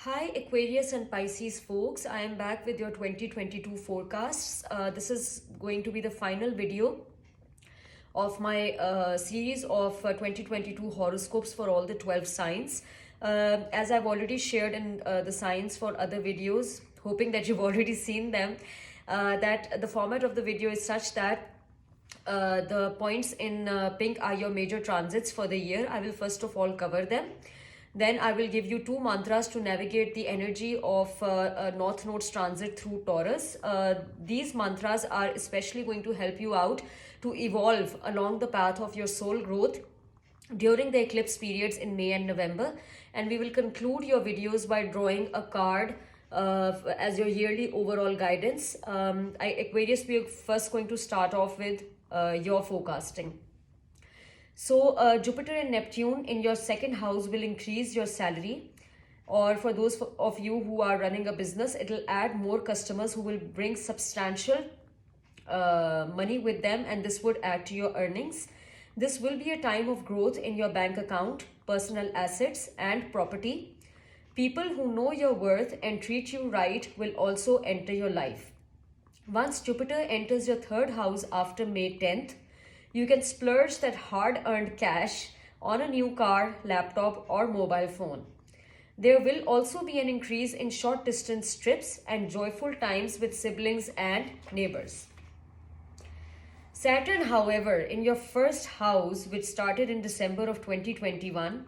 Hi, Aquarius and Pisces folks. I am back with your 2022 forecasts. This is going to be the final video of my series of 2022 horoscopes for all the 12 signs. As I've already shared in the signs for other videos, hoping that you've already seen them, that the format of the video is such that the points in pink are your major transits for the year. I will first of all cover them. Then I will give you two mantras to navigate the energy of North Node's transit through Taurus. These mantras are especially going to help you out to evolve along the path of your soul growth during the eclipse periods in May and November. And we will conclude your videos by drawing a card as your yearly overall guidance. Aquarius, we are first going to start off with your forecasting. So Jupiter and Neptune in your second house will increase your salary, or for those of you who are running a business, it will add more customers who will bring substantial money with them, and this would add to your earnings. This will be a time of growth in your bank account, personal assets and property. People who know your worth and treat you right will also enter your life. Once Jupiter enters your third house after May 10th, you can splurge that hard-earned cash on a new car, laptop, or mobile phone. There will also be an increase in short-distance trips and joyful times with siblings and neighbors. Saturn, however, in your first house, which started in December of 2021,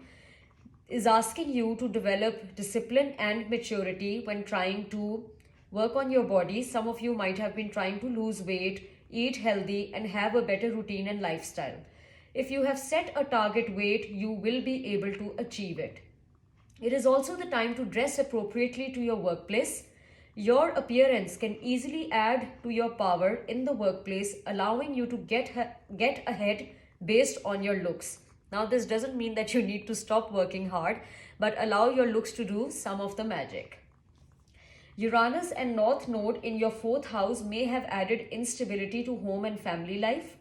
is asking you to develop discipline and maturity when trying to work on your body. Some of you might have been trying to lose weight, eat healthy, and have a better routine and lifestyle. If you have set a target weight, you will be able to achieve it. It is also the time to dress appropriately to your workplace. Your appearance can easily add to your power in the workplace, allowing you to get ahead based on your looks. Now, this doesn't mean that you need to stop working hard, but allow your looks to do some of the magic. Uranus and North Node in your fourth house may have added instability to home and family life.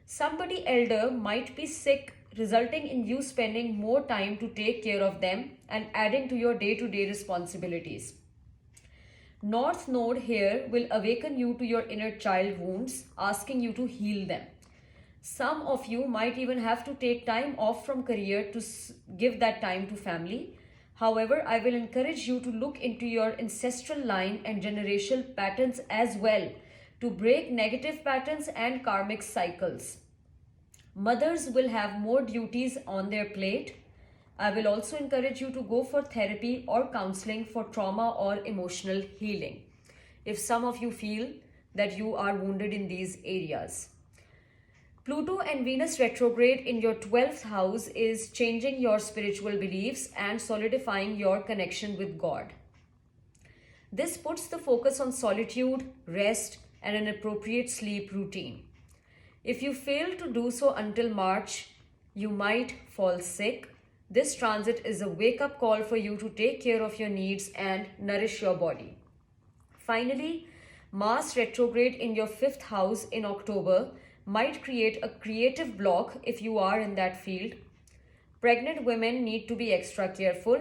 Somebody elder might be sick, resulting in you spending more time to take care of them and adding to your day-to-day responsibilities. North Node here will awaken you to your inner child wounds, asking you to heal them. Some of you might even have to take time off from career to give that time to family. However, I will encourage you to look into your ancestral line and generational patterns as well to break negative patterns and karmic cycles. Mothers will have more duties on their plate. I will also encourage you to go for therapy or counseling for trauma or emotional healing if some of you feel that you are wounded in these areas. Pluto and Venus retrograde in your 12th house is changing your spiritual beliefs and solidifying your connection with God. This puts the focus on solitude, rest, and an appropriate sleep routine. If you fail to do so until March, you might fall sick. This transit is a wake-up call for you to take care of your needs and nourish your body. Finally, Mars retrograde in your 5th house in October might create a creative block if you are in that field. Pregnant women need to be extra careful.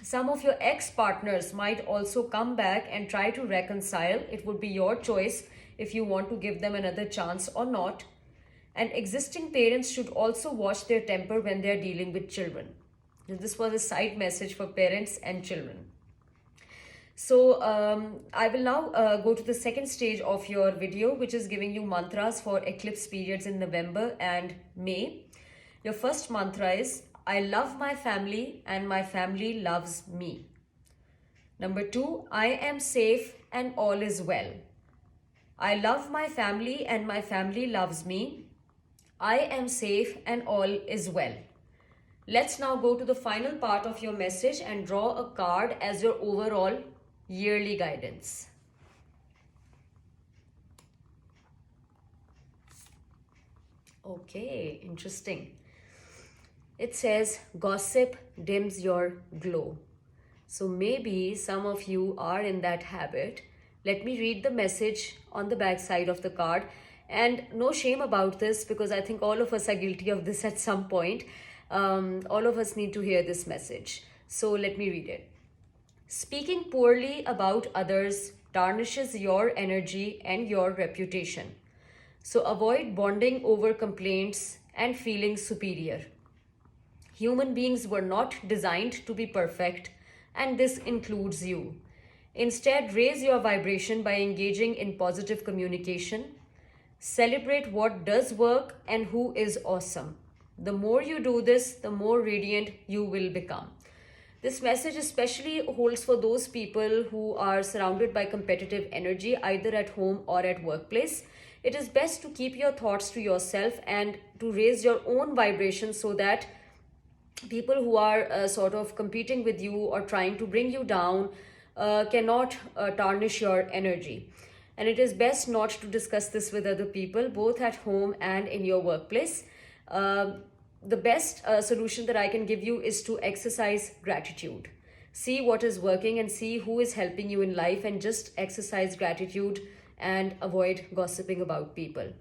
Some of your ex-partners might also come back and try to reconcile. It would be your choice if you want to give them another chance or not. And existing parents should also watch their temper when they are dealing with children. This was a side message for parents and children. So I will now go to the second stage of your video, which is giving you mantras for eclipse periods in November and May. Your first mantra is, I love my family and my family loves me. Number 2, I am safe and all is well. I love my family and my family loves me. I am safe and all is well. Let's now go to the final part of your message and draw a card as your overall yearly guidance. Okay, interesting. It says gossip dims your glow. So maybe some of you are in that habit. Let me read the message on the back side of the card. And no shame about this, because I think all of us are guilty of this at some point. All of us need to hear this message. So let me read it. Speaking poorly about others tarnishes your energy and your reputation. So avoid bonding over complaints and feeling superior. Human beings were not designed to be perfect, and this includes you. Instead, raise your vibration by engaging in positive communication. Celebrate what does work and who is awesome. The more you do this, the more radiant you will become. This message especially holds for those people who are surrounded by competitive energy, either at home or at workplace. It is best to keep your thoughts to yourself and to raise your own vibration so that people who are sort of competing with you or trying to bring you down cannot tarnish your energy. And it is best not to discuss this with other people, both at home and in your workplace. The best solution that I can give you is to exercise gratitude. See what is working and see who is helping you in life, and just exercise gratitude and avoid gossiping about people.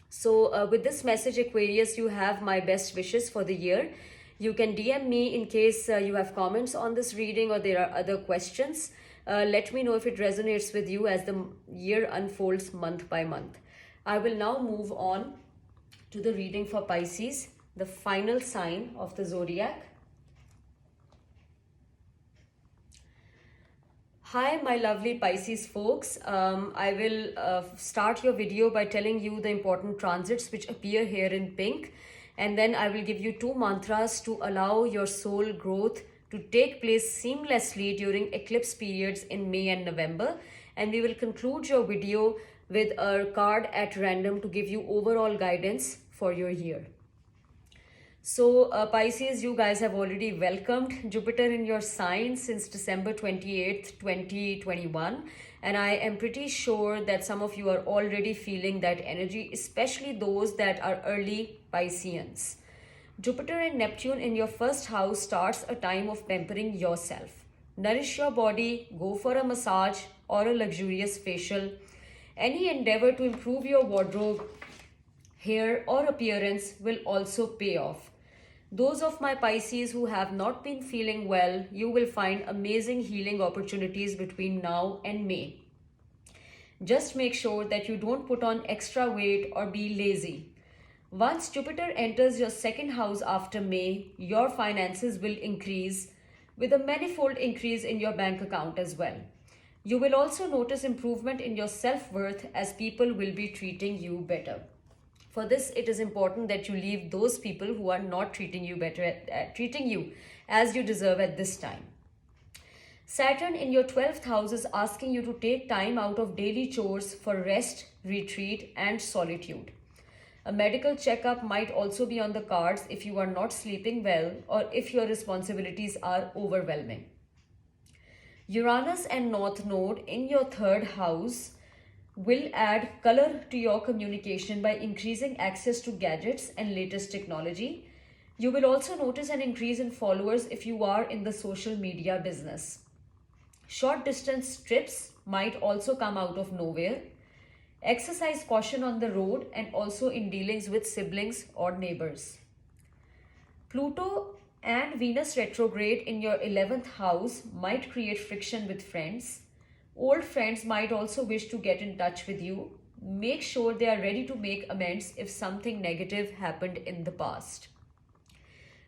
So, with this message, Aquarius, you have my best wishes for the year. You can DM me in case you have comments on this reading or there are other questions. Let me know if it resonates with you as the year unfolds month by month. I will now move on to the reading for Pisces, the final sign of the zodiac. Hi, my lovely Pisces folks. I will start your video by telling you the important transits which appear here in pink. And then I will give you 2 mantras to allow your soul growth to take place seamlessly during eclipse periods in May and November. And we will conclude your video with a card at random to give you overall guidance for your year. So Pisces, you guys have already welcomed Jupiter in your sign since December 28th, 2021. And I am pretty sure that some of you are already feeling that energy, especially those that are early Pisceans. Jupiter and Neptune in your first house starts a time of pampering yourself. Nourish your body, go for a massage or a luxurious facial. Any endeavor to improve your wardrobe, hair or appearance will also pay off. Those of my Pisces who have not been feeling well, you will find amazing healing opportunities between now and May. Just make sure that you don't put on extra weight or be lazy. Once Jupiter enters your second house after May, your finances will increase with a manifold increase in your bank account as well. You will also notice improvement in your self-worth as people will be treating you better. For this, it is important that you leave those people who are not treating you better, treating you as you deserve at this time. Saturn in your 12th house is asking you to take time out of daily chores for rest, retreat, and solitude. A medical checkup might also be on the cards if you are not sleeping well or if your responsibilities are overwhelming. Uranus and North Node in your 3rd house will add color to your communication by increasing access to gadgets and latest technology. You will also notice an increase in followers if you are in the social media business. Short distance trips might also come out of nowhere. Exercise caution on the road and also in dealings with siblings or neighbors. Pluto and Venus retrograde in your 11th house might create friction with friends. Old friends might also wish to get in touch with you. Make sure they are ready to make amends if something negative happened in the past.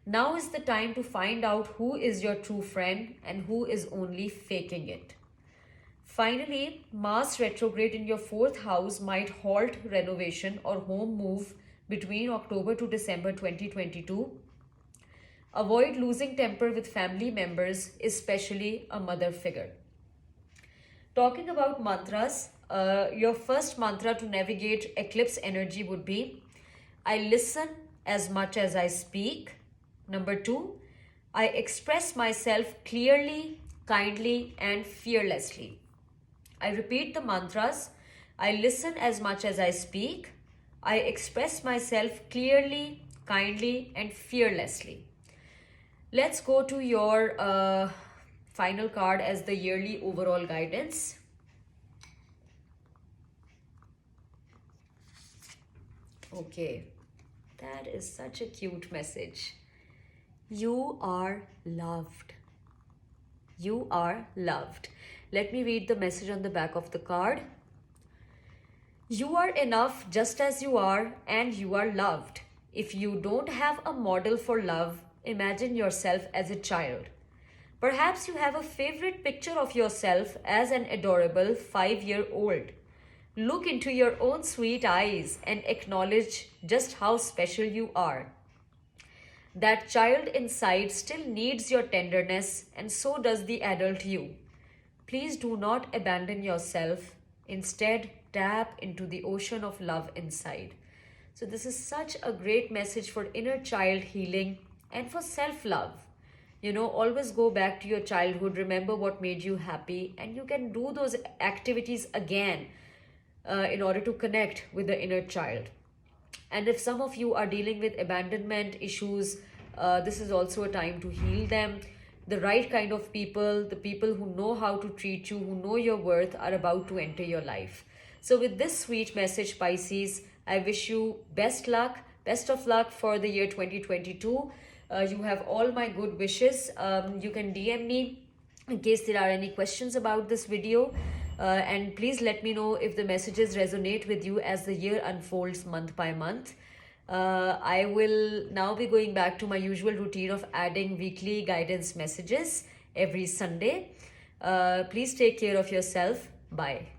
Now is the time to find out who is your true friend and who is only faking it. Finally, Mars retrograde in your 4th house might halt renovation or home move between October to December 2022. Avoid losing temper with family members, especially a mother figure. Talking about mantras, your first mantra to navigate eclipse energy would be, I listen as much as I speak. Number 2, I express myself clearly, kindly, and fearlessly. I repeat the mantras, I listen as much as I speak. I express myself clearly, kindly, and fearlessly. Let's go to your final card as the yearly overall guidance. Okay, that is such a cute message. You are loved. You are loved. Let me read the message on the back of the card. You are enough just as you are, and you are loved. If you don't have a model for love, imagine yourself as a child. Perhaps you have a favorite picture of yourself as an adorable 5-year-old. Look into your own sweet eyes and acknowledge just how special you are. That child inside still needs your tenderness, and so does the adult you. Please do not abandon yourself. Instead, tap into the ocean of love inside. So, this is such a great message for inner child healing and for self love. Always go back to your childhood, remember what made you happy, and you can do those activities again in order to connect with the inner child. And if some of you are dealing with abandonment issues, this is also a time to heal them. The right kind of people, the people who know how to treat you, who know your worth, are about to enter your life. So, with this sweet message, Pisces, I wish you best of luck for the year 2022. You have all my good wishes. You can DM me in case there are any questions about this video. And please let me know if the messages resonate with you as the year unfolds month by month. I will now be going back to my usual routine of adding weekly guidance messages every Sunday. Please take care of yourself. Bye.